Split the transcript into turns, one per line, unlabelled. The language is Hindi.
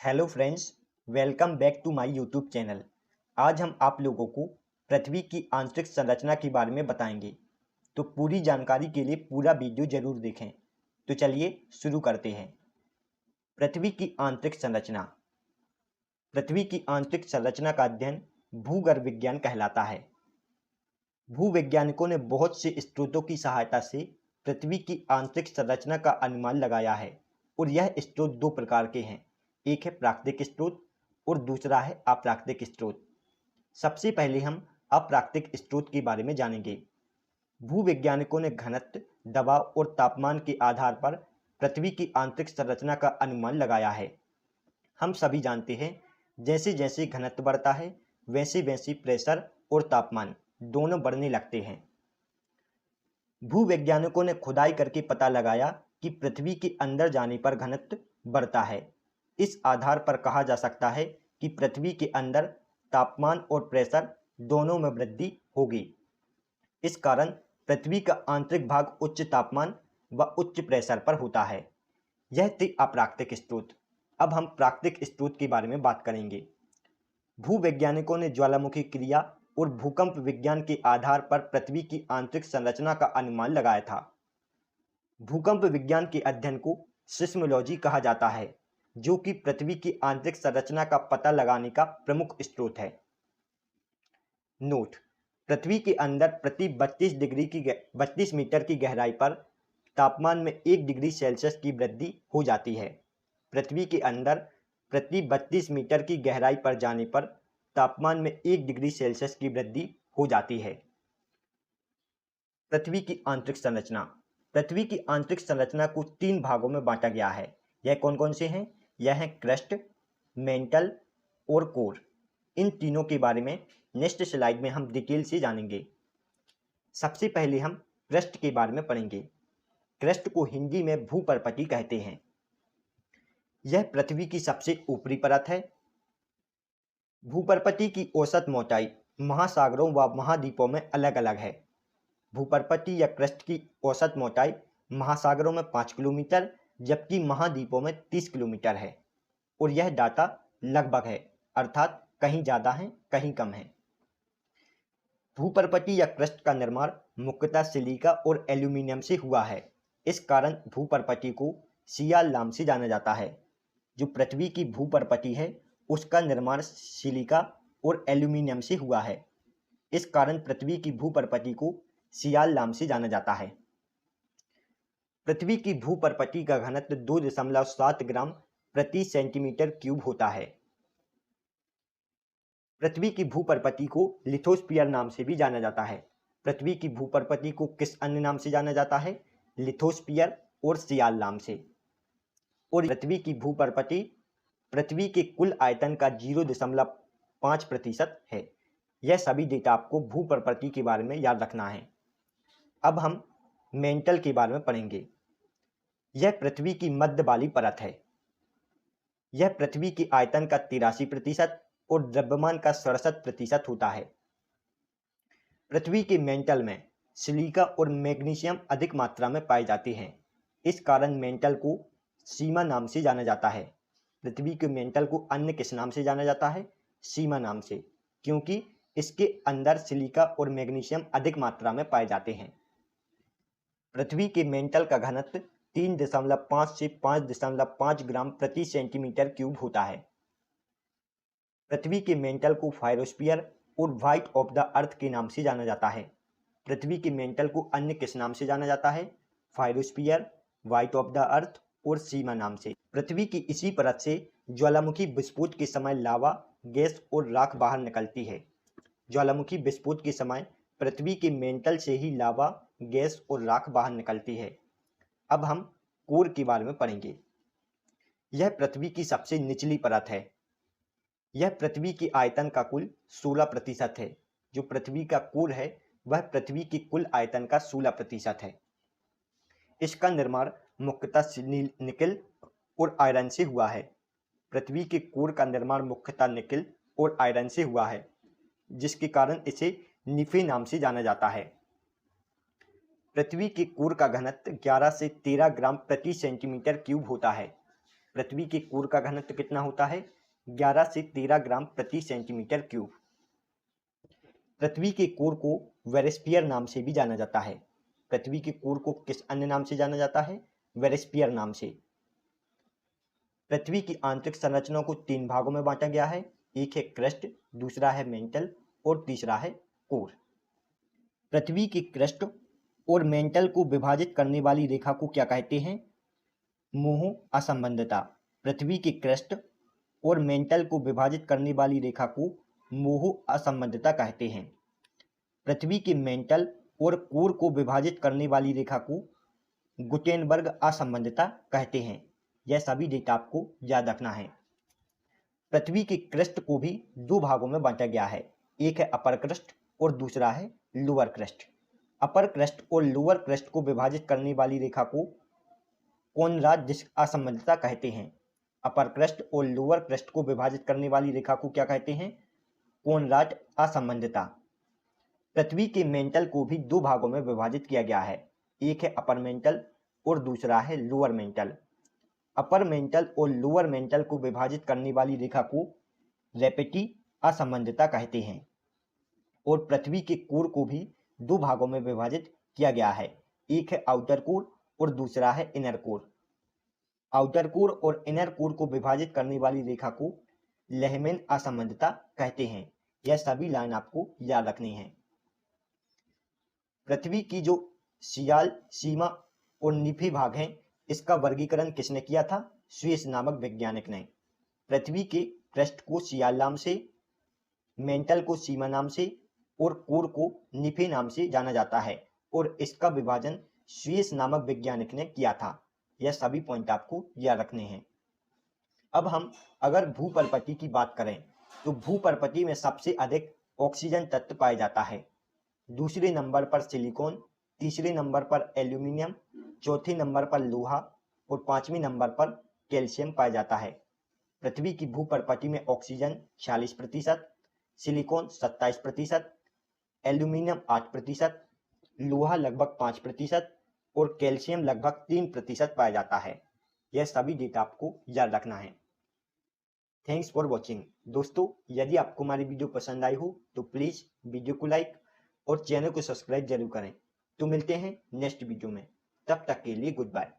Hello friends, welcome back to my YouTube channel. आज हम आप लोगों को पृथ्वी की आंतरिक संरचना के बारे में बताएंगे। तो पूरी जानकारी के लिए पूरा वीडियो जरूर देखें। तो चलिए शुरू करते हैं। पृथ्वी की आंतरिक संरचना। पृथ्वी की आंतरिक संरचना का अध्ययन भूगर्भ विज्ञान कहलाता है। भूवैज्ञानिकों ने बहुत से स्रोतों की सहायता से पृथ्वी की आंतरिक संरचना का अनुमान लगाया है और यह स्रोत दो प्रकार के हैं। एक है प्राकृतिक स्रोत और दूसरा है अप्राकृतिक स्रोत। सबसे पहले हम अप्राकृतिक स्रोत के बारे में जानेंगे। भूवैज्ञानिकों ने घनत्व, दबाव और तापमान के आधार पर पृथ्वी की आंतरिक संरचना का अनुमान लगाया है। हम सभी जानते हैं, जैसे जैसे घनत्व बढ़ता है वैसे वैसे प्रेशर और तापमान दोनों बढ़ने लगते हैं। भूवैज्ञानिकों ने खुदाई करके पता लगाया कि पृथ्वी के अंदर जाने पर घनत्व बढ़ता है। इस आधार पर कहा जा सकता है कि पृथ्वी के अंदर तापमान और प्रेशर दोनों में वृद्धि होगी। इस कारण पृथ्वी का आंतरिक भाग उच्च तापमान व उच्च प्रेशर पर होता है। यह थे अप्राकृतिक स्रोत। अब हम प्राकृतिक स्रोत के बारे में बात करेंगे। भूवैज्ञानिकों ने ज्वालामुखी क्रिया और भूकंप विज्ञान के आधार पर पृथ्वी की आंतरिक संरचना का अनुमान लगाया था। भूकंप विज्ञान के अध्ययन को सिस्मोलॉजी कहा जाता है, जो कि पृथ्वी की आंतरिक संरचना का पता लगाने का प्रमुख स्रोत है। नोट: पृथ्वी के अंदर प्रति 32 मीटर की गहराई पर तापमान में 1 डिग्री सेल्सियस की वृद्धि हो जाती है। पृथ्वी के अंदर प्रति 32 मीटर की गहराई पर जाने पर तापमान में 1 डिग्री सेल्सियस की वृद्धि हो जाती है। पृथ्वी की आंतरिक संरचना। पृथ्वी की आंतरिक संरचना को 3 भागों में बांटा गया है। यह कौन कौन से हैं? यह है क्रस्ट, मेंटल और कोर। इन तीनों के बारे में नेक्स्ट स्लाइड में हम डिटेल से जानेंगे। सबसे पहले हम क्रस्ट के बारे में पढ़ेंगे। क्रस्ट को हिंदी में भूपर्पटी कहते हैं। यह पृथ्वी की सबसे ऊपरी परत है। भूपर्पटी की औसत मोटाई महासागरों व महाद्वीपों में अलग अलग है। भूपर्पटी या क्रस्ट की औसत मोटाई महासागरों में 5 किलोमीटर जबकि महाद्वीपों में 30 किलोमीटर है और यह डाटा लगभग है, अर्थात कहीं ज़्यादा है कहीं कम है। भूपर्पटी या क्रस्ट का निर्माण मुख्यतः सिलिका और एल्यूमीनियम से हुआ है। इस कारण भूपर्पटी को सियाल नाम से जाना जाता है। जो पृथ्वी की भूपर्पटी है उसका निर्माण सिलिका और एल्यूमीनियम से हुआ है। इस कारण पृथ्वी की भूपर्पटी को सियाल नाम से जाना जाता है। पृथ्वी की भूपर्पटी का घनत्व 2.7 ग्राम प्रति सेंटीमीटर क्यूब होता है। पृथ्वी की भूपर्पटी को लिथोस्फीयर नाम से भी जाना जाता है। पृथ्वी की भूपर्पटी को किस अन्य नाम से जाना जाता है? लिथोस्फीयर और सियाल नाम से। और पृथ्वी की भूपर्पटी पृथ्वी के कुल आयतन का 0.5% है। यह सभी डेटा आपको भूपर्पटी के बारे में याद रखना है। अब हम मेंटल के बारे में पढ़ेंगे। यह पृथ्वी की मध्य वाली परत है। यह पृथ्वी के आयतन का 83% और द्रव्यमान का 67% होता है। पृथ्वी के मेंटल में सिलिका और मैग्नीशियम अधिक मात्रा में पाए जाते हैं। इस कारण मेंटल को सीमा नाम से जाना जाता है। पृथ्वी के मेंटल को अन्य किस नाम से जाना जाता है? सीमा नाम से, क्योंकि इसके अंदर सिलिका और मैग्नीशियम अधिक मात्रा में पाए जाते हैं। पृथ्वी के मेंटल का घनत्व 3.5 से 5.5 ग्राम प्रति सेंटीमीटर क्यूब होता है। पृथ्वी के मेंटल को फायरोस्फीयर और व्हाइट ऑफ द अर्थ के नाम से जाना जाता है। पृथ्वी के मेंटल को अन्य किस नाम से जाना जाता है? फायरोस्फीयर, व्हाइट ऑफ द अर्थ और सीमा नाम से। पृथ्वी की इसी परत से ज्वालामुखी विस्फोट के समय लावा, गैस और राख बाहर निकलती है। ज्वालामुखी विस्फोट के समय पृथ्वी के मेंटल से ही लावा, गैस और राख बाहर निकलती है। अब हम कोर के बारे में पढ़ेंगे। यह पृथ्वी की सबसे निचली परत है। यह पृथ्वी की आयतन का कुल 16% है। जो पृथ्वी का कोर है वह पृथ्वी की कुल आयतन का 16% है। इसका निर्माण मुख्यतः निकेल और आयरन से हुआ है। पृथ्वी के कोर का निर्माण मुख्यतः निकेल और आयरन से हुआ है, जिसके कारण इसे निफे नाम से जाना जाता है। पृथ्वी के कोर का घनत्व 11 से 13 ग्राम प्रति सेंटीमीटर क्यूब होता है। पृथ्वी के कोर का घनत्व कितना होता है? 11 से 13 ग्राम प्रति सेंटीमीटर क्यूब। पृथ्वी के कोर को वेरस्फीयर नाम से भी जाना जाता है। पृथ्वी के कोर को किस अन्य नाम से जाना जाता है? वेरस्फीयर नाम से। पृथ्वी की आंतरिक संरचना को 3 भागों में बांटा गया है। एक है क्रस्ट, दूसरा है मेंटल और तीसरा है कोर। पृथ्वी की क्रस्ट और मेंटल को विभाजित करने वाली रेखा को क्या कहते हैं? मोह असंबंधता। पृथ्वी की क्रस्ट और मेंटल को विभाजित करने वाली रेखा को मोह असंबंधता कहते हैं। पृथ्वी के मेंटल और कोर को विभाजित करने वाली रेखा को गुटेनबर्ग असंबंधता कहते हैं। यह सभी डेटा आपको याद रखना है। पृथ्वी की क्रस्ट को भी 2 भागों में बांटा गया है। एक है अपर क्रस्ट और दूसरा है लोअर क्रस्ट। अपर क्रस्ट और लोअर क्रस्ट को विभाजित करने वाली रेखा को कोनराड डिस्क असंबंधता कहते हैं। अपर क्रस्ट और लोअर क्रस्ट को विभाजित करने वाली रेखा को क्या कहते हैं? कोनराड असंबंधता। पृथ्वी के मेंटल को भी 2 भागों में विभाजित किया गया है। एक है अपर मेंटल और दूसरा है लोअर मेंटल। अपर मेंटल और लोअर मेंटल को विभाजित करने वाली रेखा को रेपेटी असंबंधता कहते हैं। और पृथ्वी के कोर को भी 2 भागों में विभाजित किया गया है। एक है आउटर कोर और दूसरा है इनर कोर। आउटर कोर और इनर कोर को विभाजित करने वाली रेखा को लेहमैन असंबंधता कहते हैं। यह सभी लाइन आपको याद रखनी है। पृथ्वी की जो सियाल, सीमा और निफी भाग हैं, इसका वर्गीकरण किसने किया था? स्विस नामक वैज्ञानिक ने। पृथ्वी के क्रस्ट को सियाल नाम से, मेंटल को सीमा नाम से और कोर को निफे नाम से जाना जाता है और इसका विभाजन स्विस नामक वैज्ञानिक ने किया था। यह सभी पॉइंट आपको याद रखने हैं। अब हम अगर भूपर्पति की बात करें तो भूपर्पति में सबसे अधिक ऑक्सीजन तत्व पाया जाता है। दूसरे नंबर पर सिलिकॉन, तीसरे नंबर पर एल्यूमिनियम, चौथे नंबर पर लोहा और 5वें नंबर पर कैल्शियम पाया जाता है। पृथ्वी की भूपर्पति में ऑक्सीजन 46%, सिलिकॉन 27%, एल्यूमिनियम 8%, लोहा लगभग 5% और कैल्शियम लगभग 3% पाया जाता है। यह सभी डेटा आपको याद रखना है। Thanks for watching. दोस्तों, यदि आपको हमारी वीडियो पसंद आई हो तो प्लीज़ वीडियो को लाइक और चैनल को सब्सक्राइब जरूर करें। तो मिलते हैं नेक्स्ट वीडियो में। तब तक के लिए गुड बाय।